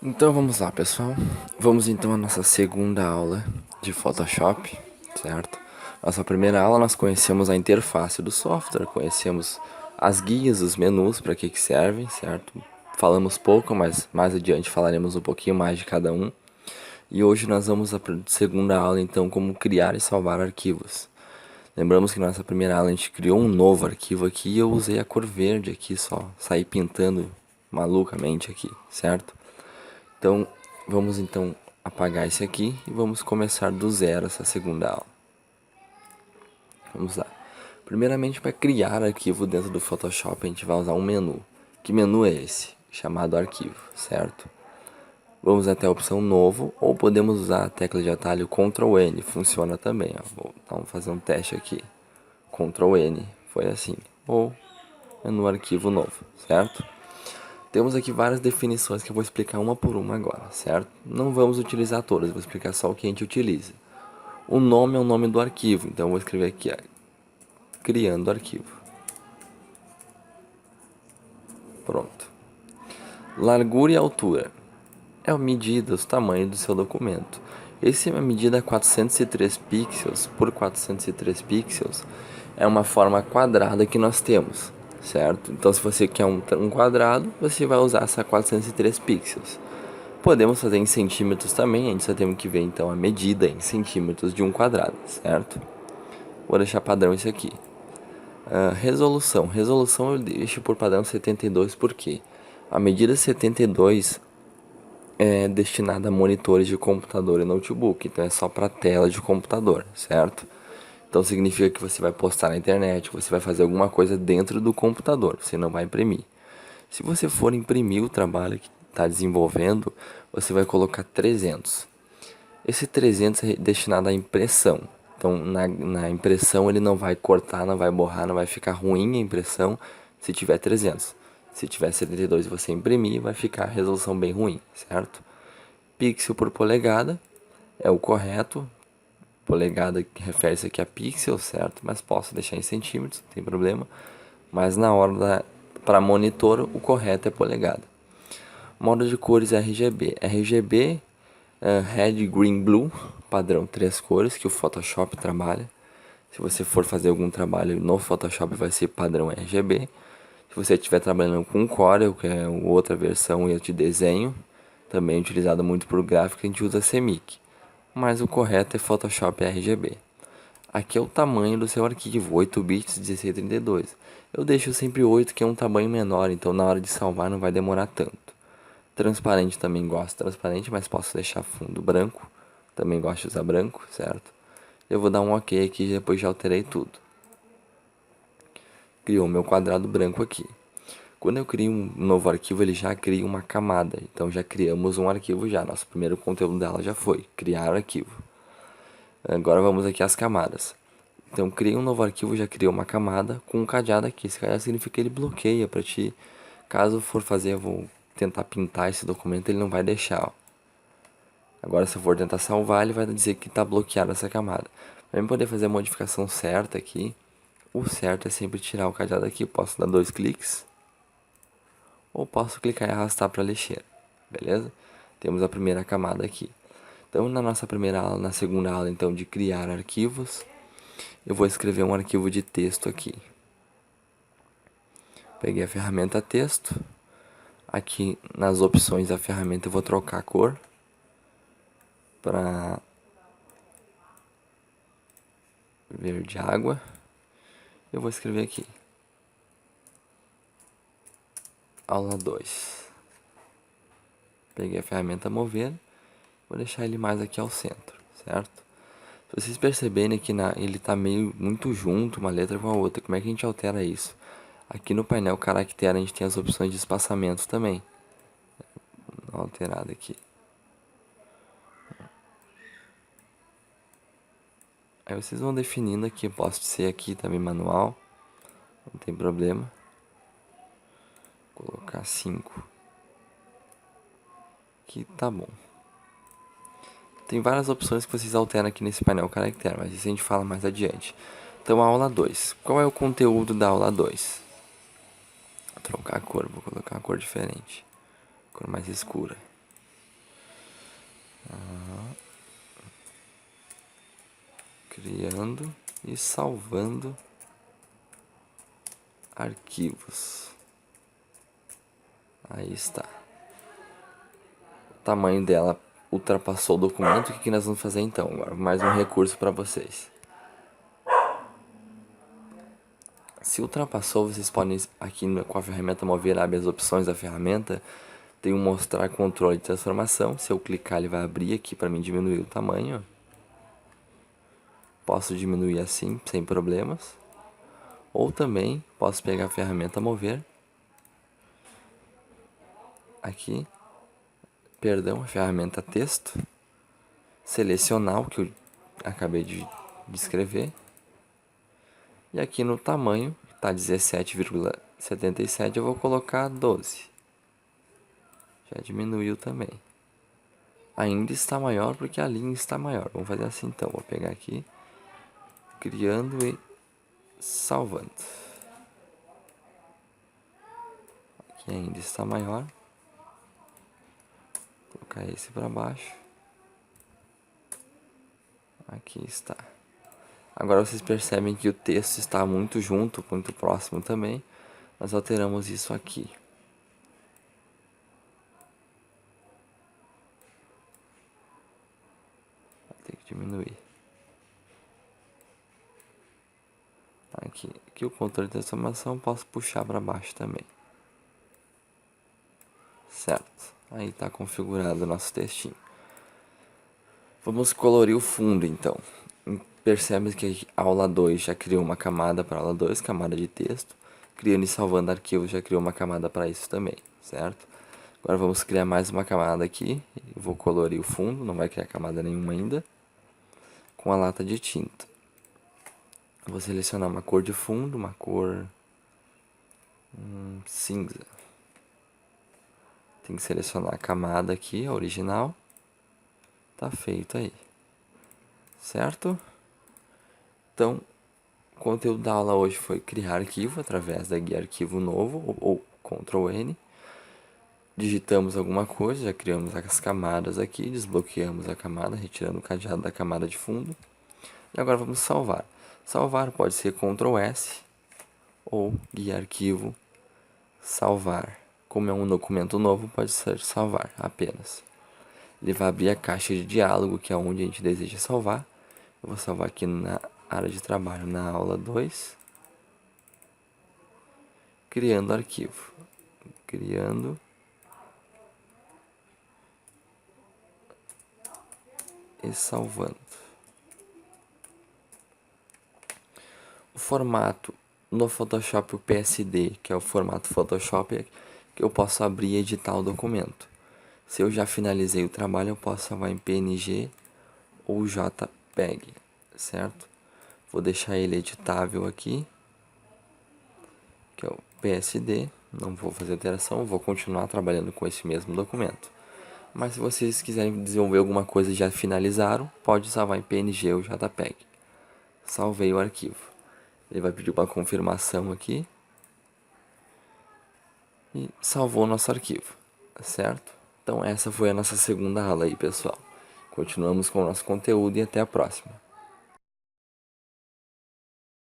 Então vamos lá, pessoal. Vamos então à nossa segunda aula de Photoshop, certo? Nossa primeira aula nós conhecemos a interface do software, conhecemos as guias, os menus, para que servem, certo? Falamos pouco, mas mais adiante falaremos um pouquinho mais de cada um. E hoje nós vamos à segunda aula, então, como criar e salvar arquivos. Lembramos que na nossa primeira aula a gente criou um novo arquivo aqui e eu usei a cor verde aqui só, saí pintando malucamente aqui, certo? Então, vamos então apagar esse aqui e vamos começar do zero essa segunda aula. Vamos lá. Primeiramente, para criar arquivo dentro do Photoshop, a gente vai usar um menu. Que menu é esse? Chamado arquivo, certo? Vamos até a opção novo, ou podemos usar a tecla de atalho Ctrl N, funciona também. Ó. Vamos fazer um teste aqui. Ctrl N, foi assim. Ou menu arquivo novo, certo? Temos aqui várias definições que eu vou explicar uma por uma agora, certo? Não vamos utilizar todas, vou explicar só o que a gente utiliza. O nome é o nome do arquivo, então eu vou escrever aqui, ó, criando arquivo. Pronto. Largura e altura é a medida, o tamanho do seu documento. Esse é uma medida 403 pixels por 403 pixels, é uma forma quadrada que nós temos, certo? Então se você quer um quadrado, você vai usar essa 403 pixels. Podemos fazer em centímetros também, a gente só tem que ver então a medida em centímetros de um quadrado, certo? Vou deixar padrão isso aqui. Resolução. Resolução eu deixo por padrão 72 porque a medida 72 é destinada a monitores de computador e notebook, então é só para tela de computador, certo? Então significa que você vai postar na internet, você vai fazer alguma coisa dentro do computador, você não vai imprimir. Se você for imprimir o trabalho que está desenvolvendo, você vai colocar 300. Esse 300 é destinado à impressão. Então, na impressão ele não vai cortar, não vai borrar, não vai ficar ruim a impressão se tiver 300. Se tiver 72 e você imprimir, vai ficar a resolução bem ruim, certo? Pixel por polegada é o correto. Polegada refere-se aqui a pixel, certo? Mas posso deixar em centímetros, não tem problema. Mas na hora para monitor, o correto é polegada. Modo de cores RGB. RGB, Red, Green, Blue, padrão 3 cores que o Photoshop trabalha. Se você for fazer algum trabalho no Photoshop, vai ser padrão RGB. Se você estiver trabalhando com Corel, que é outra versão de desenho, também utilizado muito por gráfico, a gente usa CMYK. Mas o correto é Photoshop RGB. Aqui é o tamanho do seu arquivo, 8 bits 1632. Eu deixo sempre 8, que é um tamanho menor, então na hora de salvar não vai demorar tanto. Transparente também gosto transparente, mas posso deixar fundo branco. Também gosto de usar branco, certo? Eu vou dar um OK aqui e depois já alterei tudo. Criou meu quadrado branco aqui. Quando eu crio um novo arquivo, ele já cria uma camada. Então já criamos um arquivo já. Nosso primeiro conteúdo dela já foi criar arquivo. Agora vamos aqui às camadas. Então criei um novo arquivo, já criou uma camada com um cadeado aqui. Esse cadeado significa que ele bloqueia para ti. Caso for fazer, eu vou tentar pintar esse documento, ele não vai deixar. Ó. Agora se eu for tentar salvar, ele vai dizer que está bloqueada essa camada. Para eu poder fazer a modificação certa aqui, o certo é sempre tirar o cadeado aqui. Posso dar 2 cliques. Ou posso clicar e arrastar para lixeira. Beleza? Temos a primeira camada aqui. Então na nossa primeira aula, na segunda aula então de criar arquivos, eu vou escrever um arquivo de texto aqui. Peguei a ferramenta texto. Aqui nas opções da ferramenta eu vou trocar a cor para verde água. Eu vou escrever aqui aula 2. Peguei a ferramenta mover, vou deixar ele mais aqui ao centro, certo? Se vocês perceberem que ele está meio muito junto uma letra com a outra, como é que a gente altera isso? Aqui no painel caractere a gente tem as opções de espaçamento também. Dá uma alterada aqui. Aí vocês vão definindo aqui, posso ser aqui também manual, não tem problema. Vou colocar 5. Aqui tá bom. Tem várias opções que vocês alteram aqui nesse painel caractere, mas isso a gente fala mais adiante. Então a aula 2. Qual é o conteúdo da aula 2? Vou trocar a cor, vou colocar uma cor diferente. Cor mais escura. criando e salvando arquivos. Aí está. O tamanho dela ultrapassou o documento. O que nós vamos fazer então? Agora, mais um recurso para vocês. Se ultrapassou, vocês podem, aqui com a ferramenta mover, abrir as opções da ferramenta. Tem um mostrar controle de transformação. Se eu clicar, ele vai abrir aqui para mim diminuir o tamanho. Posso diminuir assim, sem problemas. Ou também posso pegar a ferramenta mover. Aqui. Perdão, a ferramenta texto. Selecionar o que eu acabei de escrever. E aqui no tamanho, está 17,77, eu vou colocar 12. Já diminuiu também. Ainda está maior porque a linha está maior. Vamos fazer assim então. Vou pegar aqui, criando e salvando. Aqui ainda está maior. Vou colocar esse para baixo. Aqui está. Agora vocês percebem que o texto está muito junto, muito próximo também. Nós alteramos isso aqui. Vai ter que diminuir. Aqui o controle de transformação posso puxar para baixo também. Certo. Aí está configurado o nosso textinho. Vamos colorir o fundo então. Percebe que a aula 2 já criou uma camada para a aula 2, camada de texto. Criando e salvando arquivos já criou uma camada para isso também, certo? Agora vamos criar mais uma camada aqui. Eu vou colorir o fundo, não vai criar camada nenhuma ainda. Com a lata de tinta. Vou selecionar uma cor de fundo, uma cor cinza. Tem que selecionar a camada aqui, a original. Tá feito aí. Certo? Então, o conteúdo da aula hoje foi criar arquivo através da guia arquivo novo ou Ctrl N. Digitamos alguma coisa, já criamos as camadas aqui, desbloqueamos a camada, retirando o cadeado da camada de fundo. E agora vamos salvar. Salvar pode ser Ctrl S ou guia arquivo salvar. Como é um documento novo, pode ser salvar apenas. Ele vai abrir a caixa de diálogo, que é onde a gente deseja salvar. Eu vou salvar aqui na área de trabalho, na aula 2. Criando arquivo. Criando. E salvando. O formato no Photoshop, o PSD, que é o formato Photoshop, que eu posso abrir e editar o documento. Se eu já finalizei o trabalho, eu posso salvar em PNG ou JPEG, certo? Vou deixar ele editável aqui, que é o PSD. Não vou fazer alteração, vou continuar trabalhando com esse mesmo documento. Mas se vocês quiserem desenvolver alguma coisa e já finalizaram, pode salvar em PNG ou JPEG. Salvei o arquivo. Ele vai pedir uma confirmação aqui. E salvou o nosso arquivo, certo? Então essa foi a nossa segunda aula aí, pessoal. Continuamos com o nosso conteúdo e até a próxima.